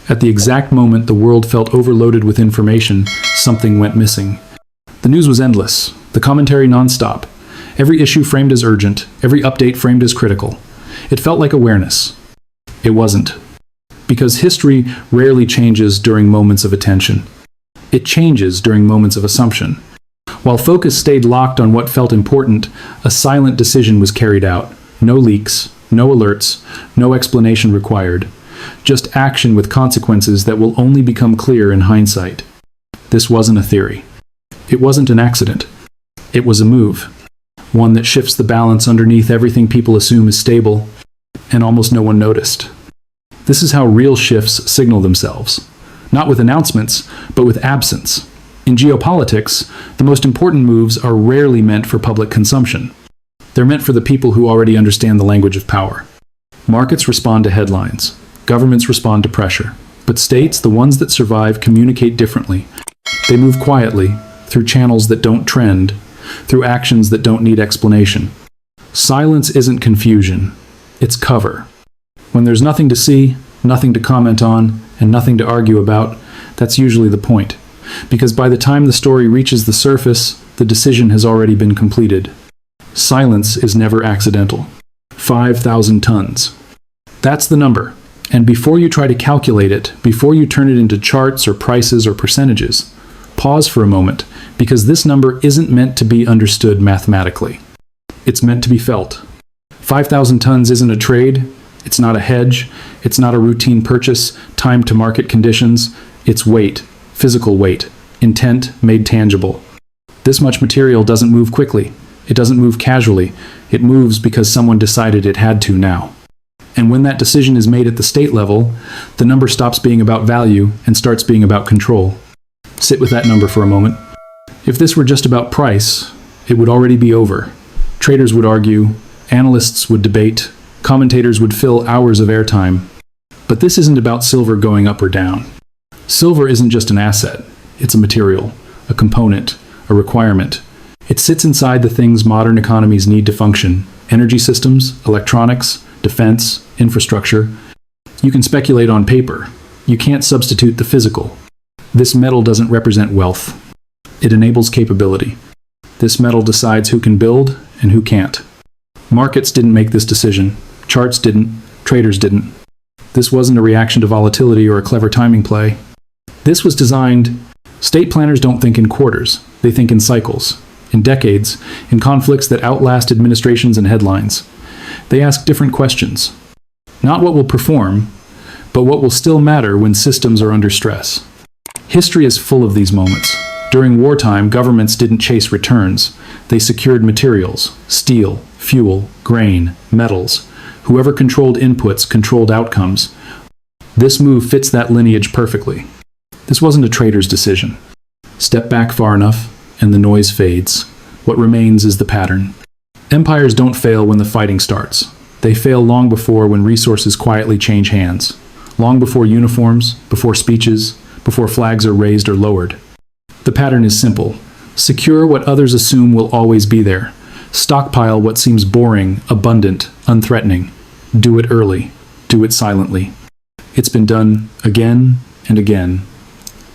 At the exact moment the world felt overloaded with information, something went missing. The news was endless, the commentary nonstop. Every issue framed as urgent, every update framed as critical. It felt like awareness. It wasn't. Because history rarely changes during moments of attention. It changes during moments of assumption. While focus stayed locked on what felt important, a silent decision was carried out. No leaks, no alerts, no explanation required. Just action with consequences that will only become clear in hindsight. This wasn't a theory. It wasn't an accident. It was a move. One that shifts the balance underneath everything people assume is stable, and almost no one noticed. This is how real shifts signal themselves. Not with announcements, but with absence. In geopolitics, the most important moves are rarely meant for public consumption. They're meant for the people who already understand the language of power. Markets respond to headlines. Governments respond to pressure. But states, the ones that survive, communicate differently. They move quietly, through channels that don't trend, through actions that don't need explanation. Silence isn't confusion. It's cover. When there's nothing to see, nothing to comment on, and nothing to argue about, that's usually the point. Because by the time the story reaches the surface, the decision has already been completed. Silence is never accidental. 5,000 tons. That's the number. And before you try to calculate it, before you turn it into charts or prices or percentages, pause for a moment, because this number isn't meant to be understood mathematically. It's meant to be felt. 5,000 tons isn't a trade. It's not a hedge. It's not a routine purchase, timed to market conditions. It's weight, physical weight, intent made tangible. This much material doesn't move quickly. It doesn't move casually. It moves because someone decided it had to now. And when that decision is made at the state level, the number stops being about value and starts being about control. Sit with that number for a moment. If this were just about price, it would already be over. Traders would argue, analysts would debate, commentators would fill hours of airtime. But this isn't about silver going up or down. Silver isn't just an asset. It's a material, a component, a requirement. It sits inside the things modern economies need to function: energy systems, electronics, defense, infrastructure. You can speculate on paper. You can't substitute the physical. This metal doesn't represent wealth. It enables capability. This metal decides who can build and who can't. Markets didn't make this decision. Charts didn't. Traders didn't. This wasn't a reaction to volatility or a clever timing play. This was designed. State planners don't think in quarters. They think in cycles, in decades, in conflicts that outlast administrations and headlines. They ask different questions. Not what will perform, but what will still matter when systems are under stress. History is full of these moments. During wartime, governments didn't chase returns. They secured materials: steel, fuel, grain, metals. Whoever controlled inputs controlled outcomes. This move fits that lineage perfectly. This wasn't a trader's decision. Step back far enough, and the noise fades. What remains is the pattern. Empires don't fail when the fighting starts. They fail long before, when resources quietly change hands. Long before uniforms, before speeches, before flags are raised or lowered. The pattern is simple. Secure what others assume will always be there. Stockpile what seems boring, abundant, unthreatening. Do it early. Do it silently. It's been done again and again.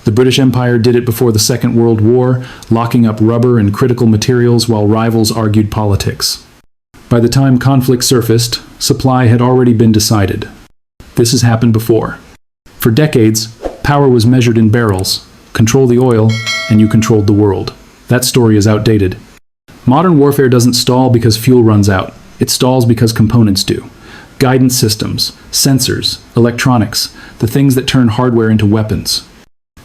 The British Empire did it before the Second World War, locking up rubber and critical materials while rivals argued politics. By the time conflict surfaced, supply had already been decided. This has happened before. For decades, power was measured in barrels. Control the oil, and you controlled the world. That story is outdated. Modern warfare doesn't stall because fuel runs out. It stalls because components do. Guidance systems, sensors, electronics, the things that turn hardware into weapons.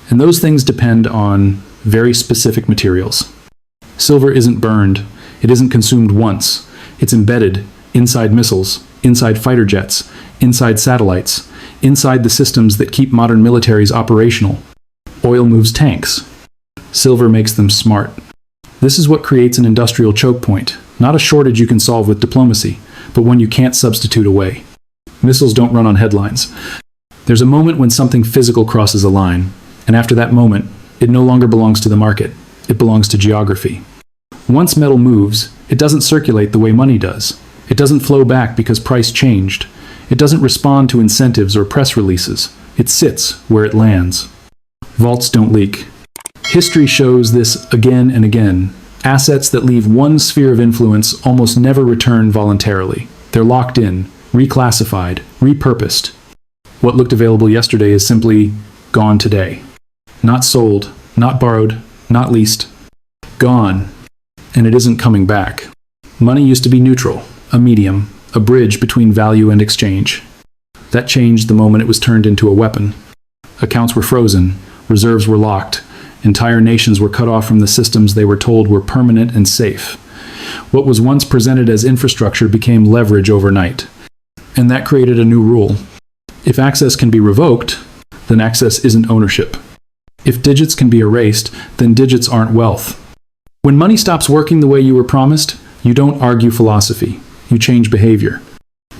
And those things depend on very specific materials. Silver isn't burned. It isn't consumed once. It's embedded inside missiles, inside fighter jets, inside satellites, inside the systems that keep modern militaries operational. Oil moves tanks. Silver makes them smart. This is what creates an industrial choke point, not a shortage you can solve with diplomacy, but one you can't substitute away. Missiles don't run on headlines. There's a moment when something physical crosses a line, and after that moment, it no longer belongs to the market. It belongs to geography. Once metal moves, it doesn't circulate the way money does. It doesn't flow back because price changed. It doesn't respond to incentives or press releases. It sits where it lands. Vaults don't leak. History shows this again and again. Assets that leave one sphere of influence almost never return voluntarily. They're locked in, reclassified, repurposed. What looked available yesterday is simply gone today. Not sold, not borrowed, not leased. Gone. And it isn't coming back. Money used to be neutral, a medium, a bridge between value and exchange. That changed the moment it was turned into a weapon. Accounts were frozen, reserves were locked, entire nations were cut off from the systems they were told were permanent and safe. What was once presented as infrastructure became leverage overnight. And that created a new rule. If access can be revoked, then access isn't ownership. If digits can be erased, then digits aren't wealth. When money stops working the way you were promised, you don't argue philosophy. You change behavior.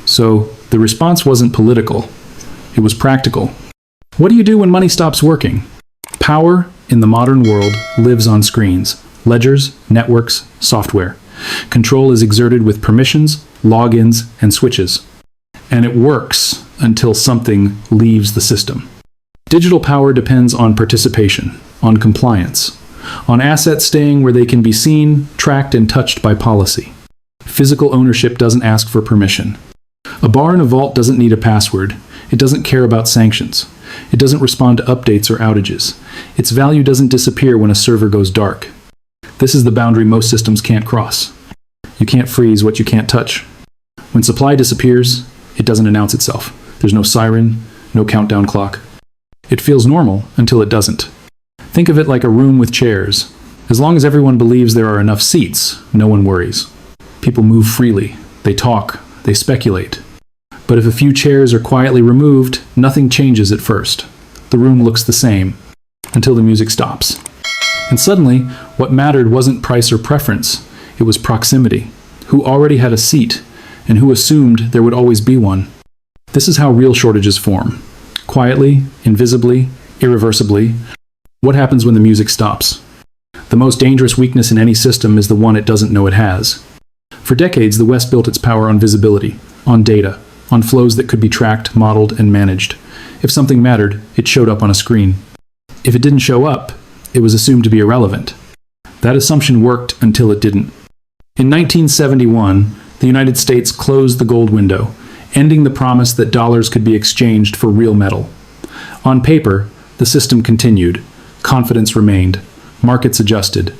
So, the response wasn't political. It was practical. What do you do when money stops working? Power, in the modern world, lives on screens. Ledgers, networks, software. Control is exerted with permissions, logins, and switches. And it works until something leaves the system. Digital power depends on participation, on compliance, on assets staying where they can be seen, tracked, and touched by policy. Physical ownership doesn't ask for permission. A bar in a vault doesn't need a password. It doesn't care about sanctions. It doesn't respond to updates or outages. Its value doesn't disappear when a server goes dark. This is the boundary most systems can't cross. You can't freeze what you can't touch. When supply disappears, it doesn't announce itself. There's no siren, no countdown clock. It feels normal until it doesn't. Think of it like a room with chairs. As long as everyone believes there are enough seats, no one worries. People move freely. They talk. They speculate. But if a few chairs are quietly removed, nothing changes at first. The room looks the same, until the music stops. And suddenly, what mattered wasn't price or preference. It was proximity. Who already had a seat, and who assumed there would always be one. This is how real shortages form. Quietly, invisibly, irreversibly. What happens when the music stops? The most dangerous weakness in any system is the one it doesn't know it has. For decades, the West built its power on visibility, on data, on flows that could be tracked, modeled, and managed. If something mattered, it showed up on a screen. If it didn't show up, it was assumed to be irrelevant. That assumption worked until it didn't. In 1971, the United States closed the gold window, ending the promise that dollars could be exchanged for real metal. On paper, the system continued. Confidence remained. Markets adjusted.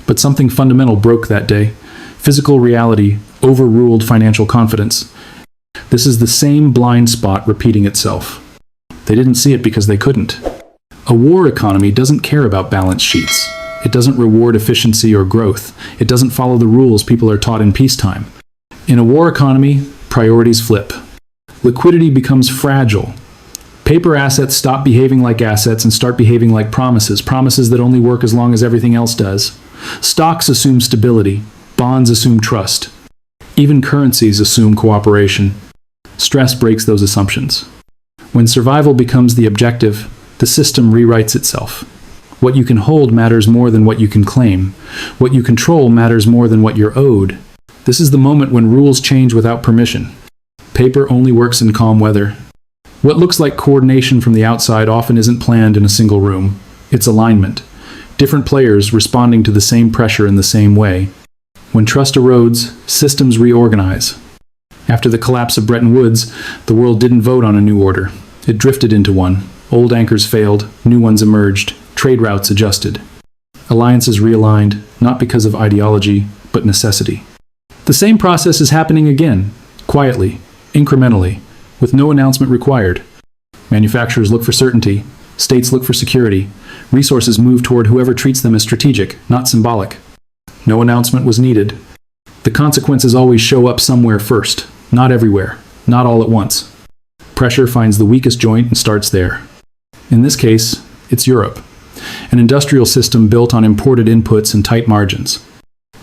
But something fundamental broke that day. Physical reality overruled financial confidence. This is the same blind spot repeating itself. They didn't see it because they couldn't. A war economy doesn't care about balance sheets. It doesn't reward efficiency or growth. It doesn't follow the rules people are taught in peacetime. In a war economy, priorities flip. Liquidity becomes fragile. Paper assets stop behaving like assets and start behaving like promises that only work as long as everything else does. Stocks assume stability. Bonds assume trust. Even currencies assume cooperation. Stress breaks those assumptions. When survival becomes the objective, the system rewrites itself. What you can hold matters more than what you can claim. What you control matters more than what you're owed. This is the moment when rules change without permission. Paper only works in calm weather. What looks like coordination from the outside often isn't planned in a single room. It's alignment. Different players responding to the same pressure in the same way. When trust erodes, systems reorganize. After the collapse of Bretton Woods, the world didn't vote on a new order. It drifted into one. Old anchors failed, new ones emerged, trade routes adjusted. Alliances realigned, not because of ideology, but necessity. The same process is happening again, quietly, incrementally, with no announcement required. Manufacturers look for certainty. States look for security. Resources move toward whoever treats them as strategic, not symbolic. No announcement was needed. The consequences always show up somewhere first, not everywhere, not all at once. Pressure finds the weakest joint and starts there. In this case, it's Europe, an industrial system built on imported inputs and tight margins.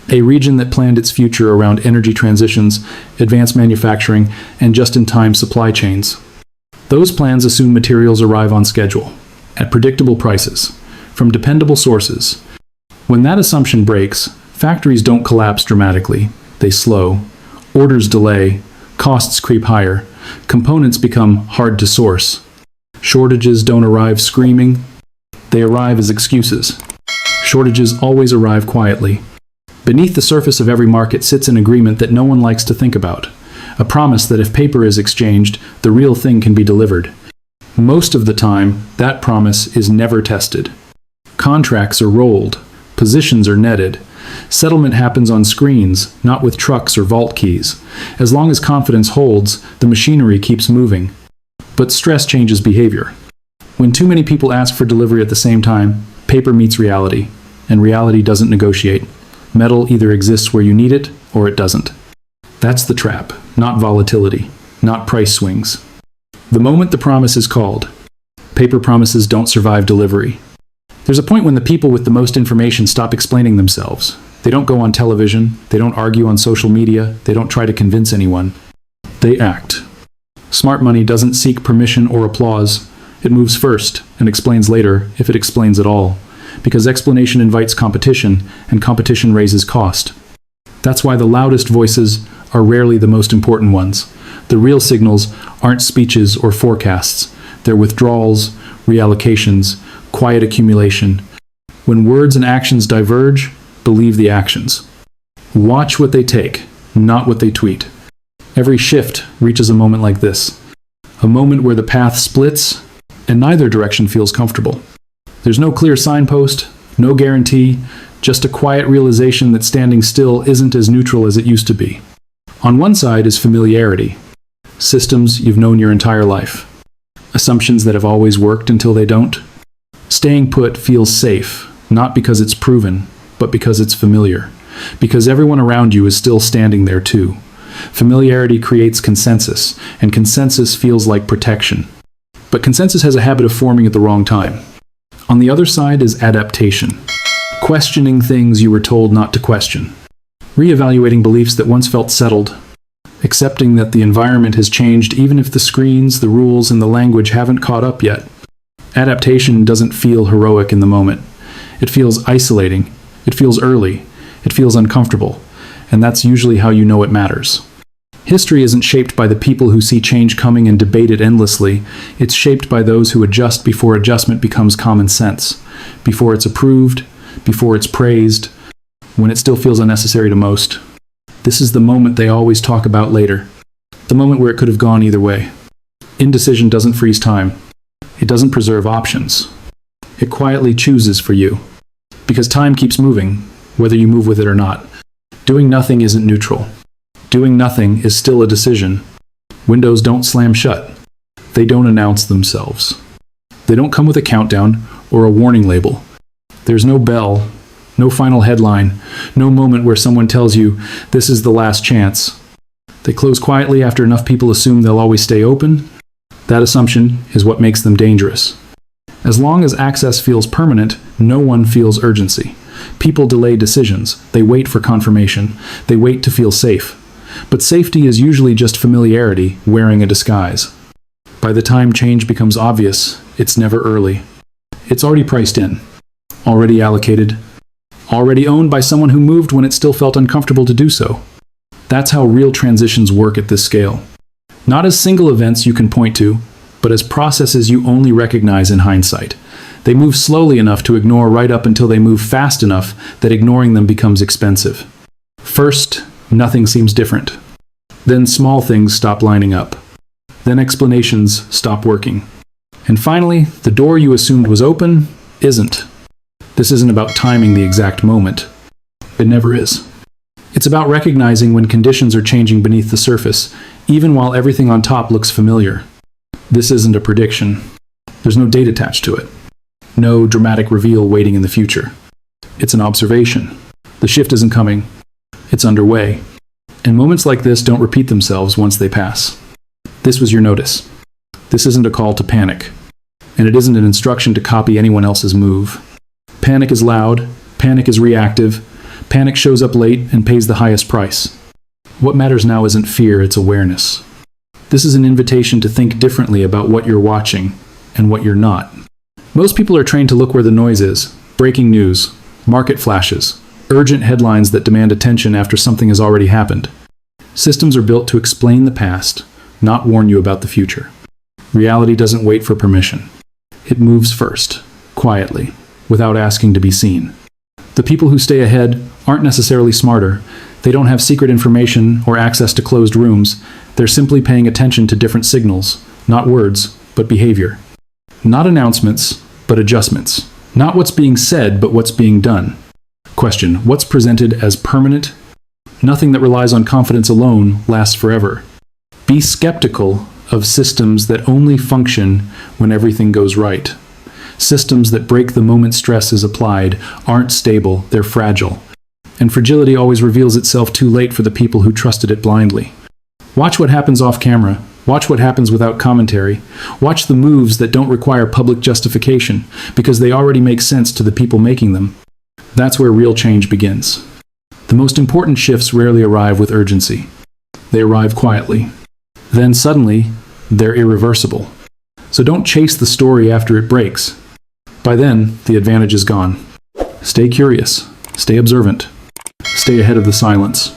A region that planned its future around energy transitions, advanced manufacturing, and just-in-time supply chains. Those plans assume materials arrive on schedule, at predictable prices, from dependable sources. When that assumption breaks, factories don't collapse dramatically. They slow. Orders delay. Costs creep higher. Components become hard to source. Shortages don't arrive screaming, they arrive as excuses. Shortages always arrive quietly. Beneath the surface of every market sits an agreement that no one likes to think about. A promise that if paper is exchanged, the real thing can be delivered. Most of the time, that promise is never tested. Contracts are rolled. Positions are netted. Settlement happens on screens, not with trucks or vault keys. As long as confidence holds, the machinery keeps moving. But stress changes behavior. When too many people ask for delivery at the same time, paper meets reality, and reality doesn't negotiate. Metal either exists where you need it, or it doesn't. That's the trap, not volatility, not price swings. The moment the promise is called, paper promises don't survive delivery. There's a point when the people with the most information stop explaining themselves. They don't go on television, they don't argue on social media, they don't try to convince anyone. They act. Smart money doesn't seek permission or applause. It moves first and explains later, if it explains at all. Because explanation invites competition, and competition raises cost. That's why the loudest voices are rarely the most important ones. The real signals aren't speeches or forecasts. They're withdrawals, reallocations, quiet accumulation. When words and actions diverge, believe the actions. Watch what they take, not what they tweet. Every shift reaches a moment like this. A moment where the path splits, and neither direction feels comfortable. There's no clear signpost, no guarantee, just a quiet realization that standing still isn't as neutral as it used to be. On one side is familiarity. Systems you've known your entire life. Assumptions that have always worked until they don't. Staying put feels safe, not because it's proven, but because it's familiar. Because everyone around you is still standing there too. Familiarity creates consensus, and consensus feels like protection. But consensus has a habit of forming at the wrong time. On the other side is adaptation. Questioning things you were told not to question. Reevaluating beliefs that once felt settled. Accepting that the environment has changed even if the screens, the rules, and the language haven't caught up yet. Adaptation doesn't feel heroic in the moment. It feels isolating. It feels early. It feels uncomfortable. And that's usually how you know it matters. History isn't shaped by the people who see change coming and debate it endlessly. It's shaped by those who adjust before adjustment becomes common sense, before it's approved, before it's praised, when it still feels unnecessary to most. This is the moment they always talk about later, the moment where it could have gone either way. Indecision doesn't freeze time. It doesn't preserve options. It quietly chooses for you. Because time keeps moving, whether you move with it or not. Doing nothing isn't neutral. Doing nothing is still a decision. Windows don't slam shut. They don't announce themselves. They don't come with a countdown or a warning label. There's no bell, no final headline, no moment where someone tells you, this is the last chance. They close quietly after enough people assume they'll always stay open. That assumption is what makes them dangerous. As long as access feels permanent, no one feels urgency. People delay decisions. They wait for confirmation. They wait to feel safe. But safety is usually just familiarity wearing a disguise. By the time change becomes obvious, it's never early. It's already priced in, already allocated, already owned by someone who moved when it still felt uncomfortable to do so. That's how real transitions work at this scale. Not as single events you can point to, but as processes you only recognize in hindsight. They move slowly enough to ignore right up until they move fast enough that ignoring them becomes expensive. First, nothing seems different. Then small things stop lining up. Then explanations stop working. And finally, the door you assumed was open isn't. This isn't about timing the exact moment. It never is. It's about recognizing when conditions are changing beneath the surface, even while everything on top looks familiar. This isn't a prediction. There's no date attached to it. No dramatic reveal waiting in the future. It's an observation. The shift isn't coming. It's underway. And moments like this don't repeat themselves once they pass. This was your notice. This isn't a call to panic. And it isn't an instruction to copy anyone else's move. Panic is loud. Panic is reactive. Panic shows up late and pays the highest price. What matters now isn't fear, it's awareness. This is an invitation to think differently about what you're watching and what you're not. Most people are trained to look where the noise is. Breaking news, market flashes, urgent headlines that demand attention after something has already happened. Systems are built to explain the past, not warn you about the future. Reality doesn't wait for permission. It moves first, quietly, without asking to be seen. The people who stay ahead aren't necessarily smarter. They don't have secret information or access to closed rooms. They're simply paying attention to different signals, not words, but behavior. Not announcements, but adjustments. Not what's being said, but what's being done. Question: what's presented as permanent? Nothing that relies on confidence alone lasts forever. Be skeptical of systems that only function when everything goes right. Systems that break the moment stress is applied aren't stable, they're fragile. And fragility always reveals itself too late for the people who trusted it blindly. Watch what happens off camera. Watch what happens without commentary. Watch the moves that don't require public justification, because they already make sense to the people making them. That's where real change begins. The most important shifts rarely arrive with urgency. They arrive quietly. Then suddenly, they're irreversible. So don't chase the story after it breaks. By then, the advantage is gone. Stay curious. Stay observant. Stay ahead of the silence.